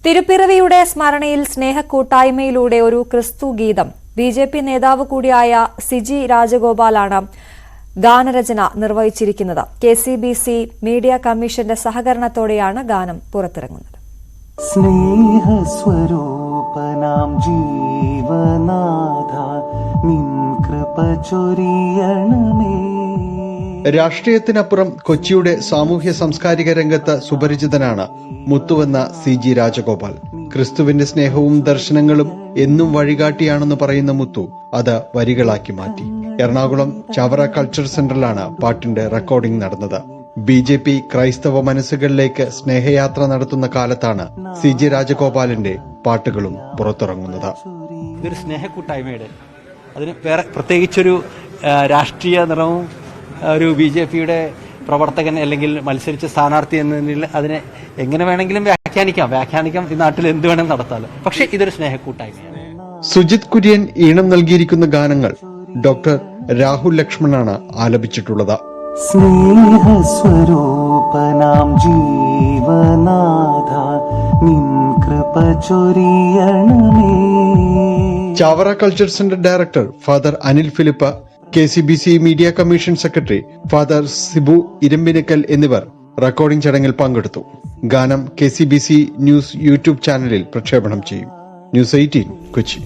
തിരുപ്പിറവിയുടെ സ്മരണയിൽ സ്നേഹക്കൂട്ടായ്മയിലൂടെ ഒരു ക്രിസ്തു ഗീതം ബിജെപി നേതാവ് കൂടിയായ സിജി രാജഗോപാലാണ് ഗാനരചന നിർവഹിച്ചിരിക്കുന്നത്. കെസിബിസി മീഡിയ കമ്മീഷന്റെ സഹകരണത്തോടെയാണ് ഗാനം പുറത്തിറങ്ങുന്നത്. സ്നേഹസ്വരൂപനാം ജീവനാഥ നിൻ കൃപ ചൊരിയണമേ. രാഷ്ട്രീയത്തിനപ്പുറം കൊച്ചിയുടെ സാമൂഹ്യ സാംസ്കാരിക രംഗത്ത് സുപരിചിതനാണ് മുത്തുവെന്ന സിജി രാജഗോപാൽ. ക്രിസ്തുവിന്റെ സ്നേഹവും ദർശനങ്ങളും എന്നും വഴികാട്ടിയാണെന്ന് പറയുന്ന മുത്തു അത് വരികളാക്കി മാറ്റി. എറണാകുളം ചവറ കൾച്ചർ സെന്ററിലാണ് പാട്ടിന്റെ റെക്കോർഡിംഗ് നടന്നത്. ബിജെപി ക്രൈസ്തവ മനസ്സുകളിലേക്ക് സ്നേഹയാത്ര നടത്തുന്ന കാലത്താണ് സിജി രാജഗോപാലിന്റെ പാട്ടുകളും പുറത്തിറങ്ങുന്നത്. ഇതൊരു സ്നേഹക്കൂട്ടായ്മയുടെ, അതിന് വേറെ പ്രത്യേകിച്ചൊരു രാഷ്ട്രീയ നിറവും ഒരു ബിജെപിയുടെ പ്രവർത്തകൻ അല്ലെങ്കിൽ മത്സരിച്ച സ്ഥാനാർത്ഥി എന്നതിൽ അതിനെ എങ്ങനെ വേണമെങ്കിലും വ്യാഖ്യാനിക്കാം. ഈ നാട്ടിൽ എന്ത് വേണമെങ്കിലും നടത്താമല്ലോ. പക്ഷെ ഇതൊരു സ്നേഹക്കൂട്ടായ്മയാണ്. സുജിത് കുര്യൻ ഈണം നൽകിയിരിക്കുന്ന ഗാനങ്ങൾ ഡോക്ടർ രാഹുൽ ലക്ഷ്മണാണ് ആലപിച്ചിട്ടുള്ളത്. സ്നേഹസ്വരൂപനാം ജീവനാഥ നിൻ കൃപ ചൊരിയണമേ. Chavara culture centre director father Anil Philip, KCBC media commission secretary father Sibu Irampinikkal എന്നിവർ റെക്കോർഡിംഗ് ചടങ്ങിൽ പങ്കെടുത്തു. ഗാനം കെസിബിസി ന്യൂസ് യൂട്യൂബ് ചാനലിൽ പ്രക്ഷേപണം ചെയ്യും. ന്യൂസ് 18 കൊച്ചി.